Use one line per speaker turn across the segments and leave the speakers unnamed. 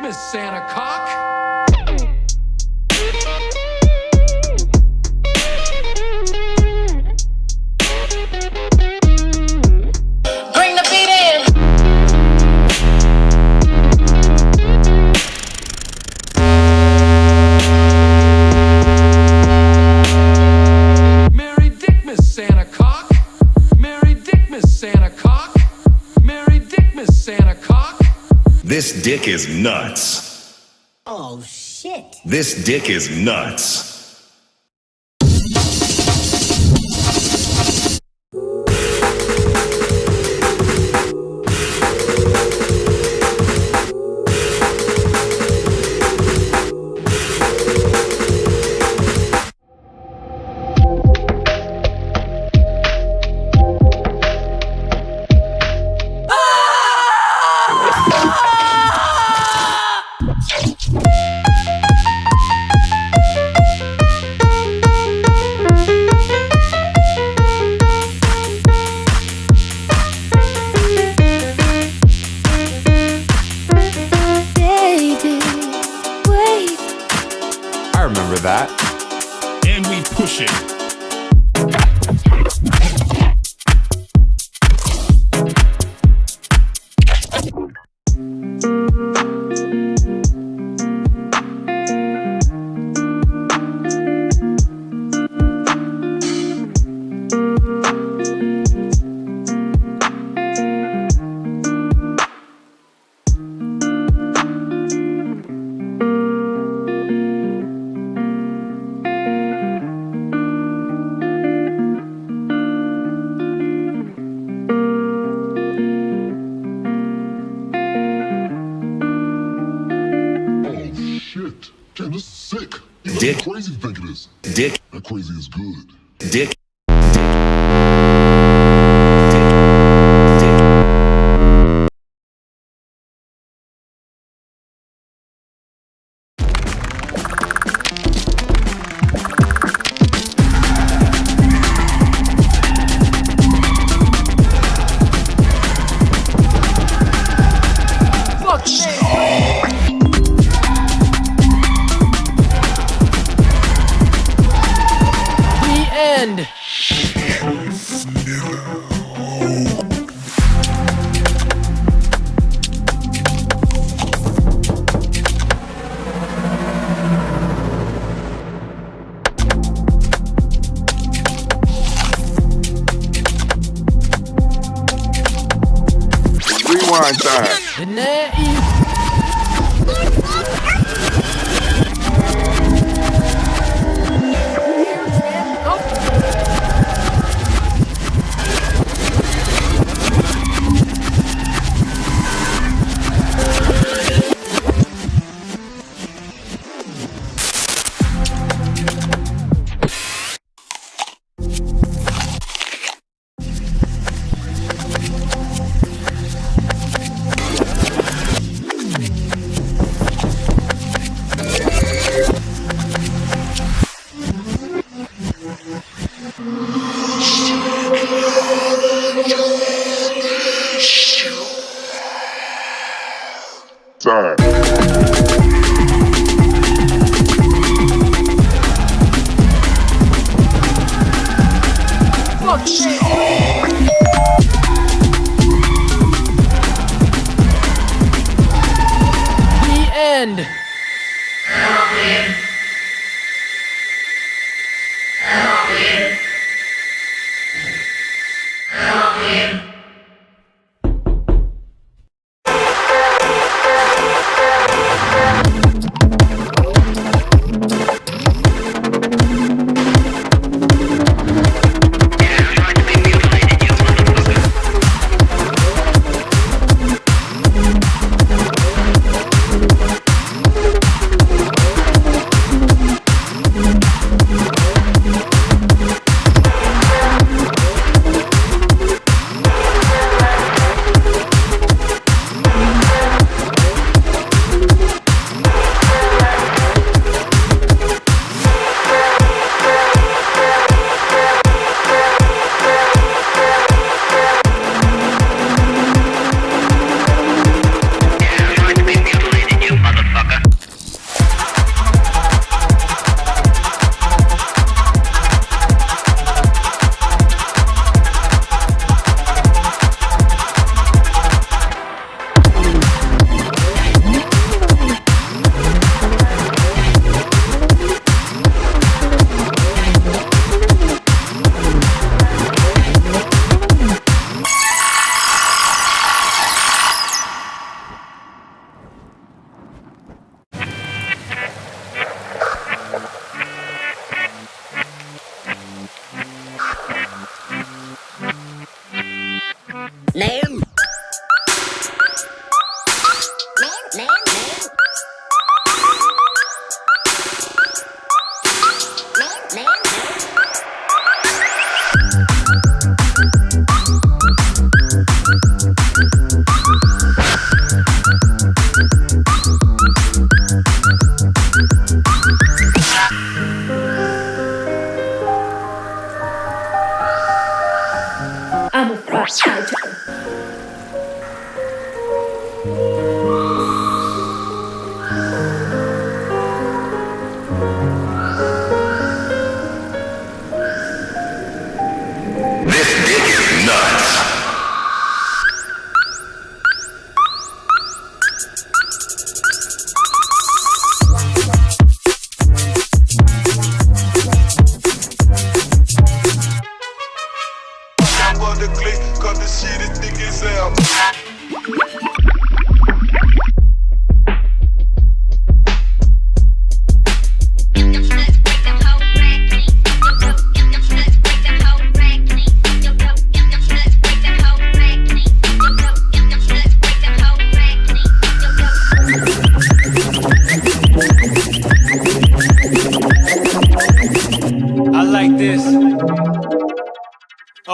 Miss Santa Cock.
Bring the beat in.
Mary Dick Miss Santa Cock. Mary Dick Miss Santa Cock. Mary Dick Miss Santa Cock.
This dick is nuts.
Oh, shit.
This dick is nuts.
I remember that.
And we push it.
Damn, this is sick. You know
Dick.
how crazy you think it is.
Dick.
That crazy is good.
Dick.
End.
Rewind time. Time.
The end.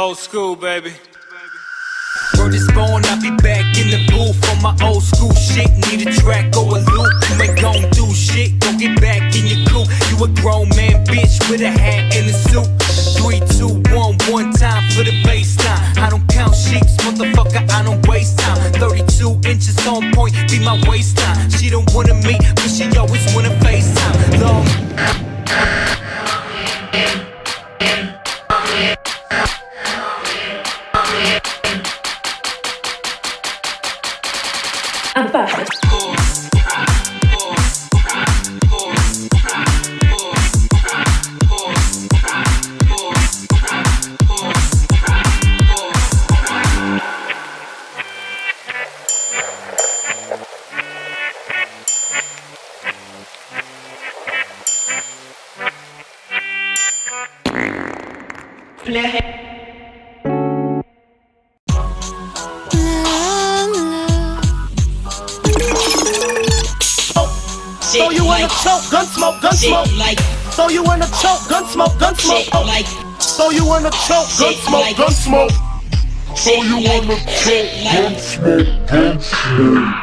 Old school, baby. Word is born, I'll be back in the booth on my old school shit. Need a track or a loop, you ain't gon' do shit. Go get back in your coop. You a grown man, bitch, with a hat and a suit. 3, 2, 1, one time for the baseline. I don't count sheets, motherfucker, I don't waste time. 32 inches on point, be my waistline. She don't wanna meet, but she always wanna FaceTime. Long.
I'm back.
So you wanna choke, gun smoke, gun smoke. So you wanna choke, gun smoke, gun smoke. So you wanna choke, gun smoke, gun smoke. So you wanna choke, gun smoke, gun smoke.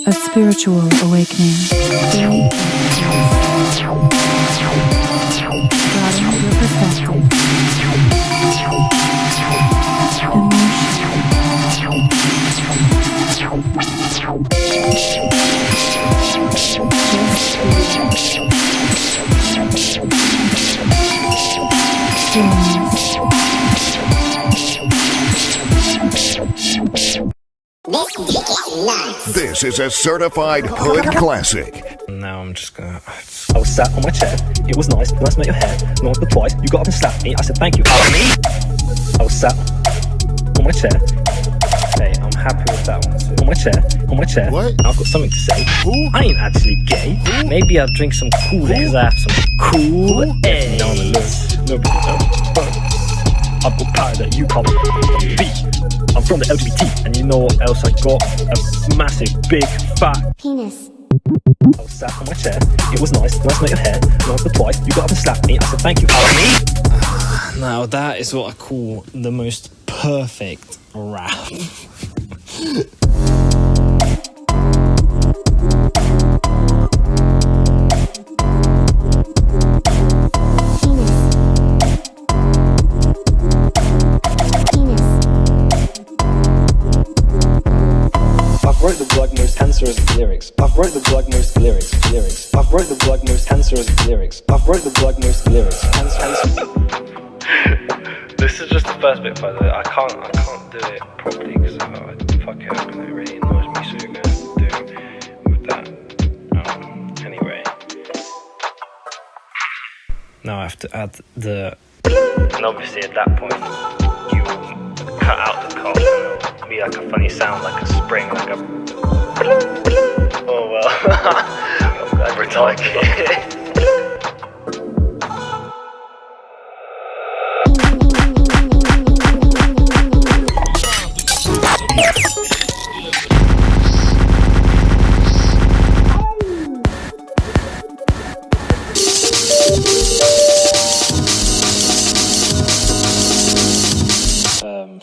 A spiritual awakening. Guarding your perspective.
This is a certified hood classic.
Now I'm just gonna... I was sat on my chair, it was nice to make your hair. Once or twice, you got up and slapped me, I said thank you. I was sat on my chair. Hey, I'm happy with that one too. On my chair. What? I've got something to say. Who? I ain't actually gay. Who? Maybe I'll drink some Kool-Aid because I have some cool air. No, nobody knows. But I've got power that you can't beat. I'm from the LGBT, and you know what else I got? A massive, big, fat
penis.
I was sat on my chair, it was nice to make your hair. Once or twice, you got up and slapped me, I said thank you. Now that is what I call the most perfect rap. I've wrote the vlog most cancerous lyrics. I've wrote the vlog most lyrics. I've wrote the vlog most cancerous lyrics. I've wrote the vlog most lyrics. This is just the first bit, by the way. I can't do it properly because fuck it, it really annoys me. So you're gonna do with that. Anyway, now I have to add the. And obviously at that point, you cut out the cough. Be like a funny sound, like a spring, like a. Oh well. I'm glad you like it.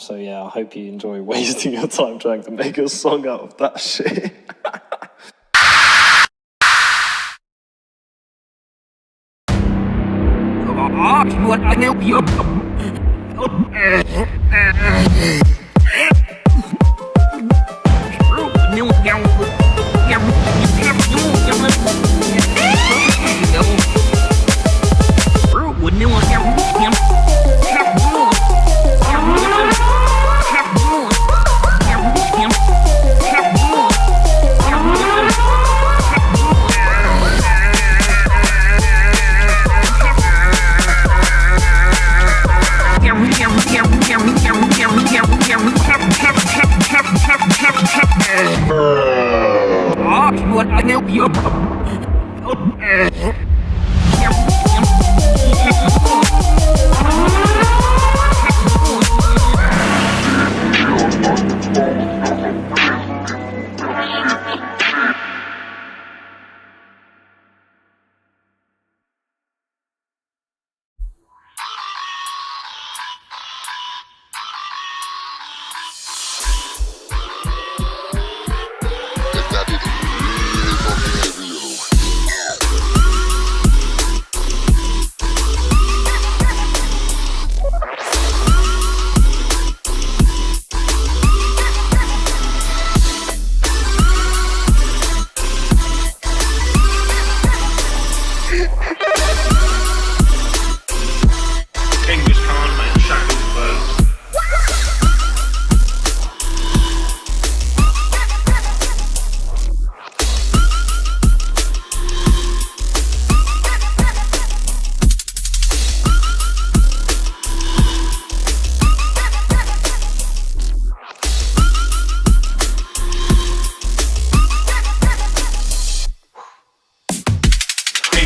So yeah, I hope you enjoy wasting your time trying to make a song out of that shit. What I know you.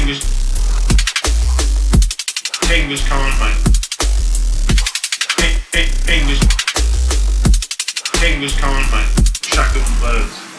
English can't, mate. English can't, mate. Shackle for birds.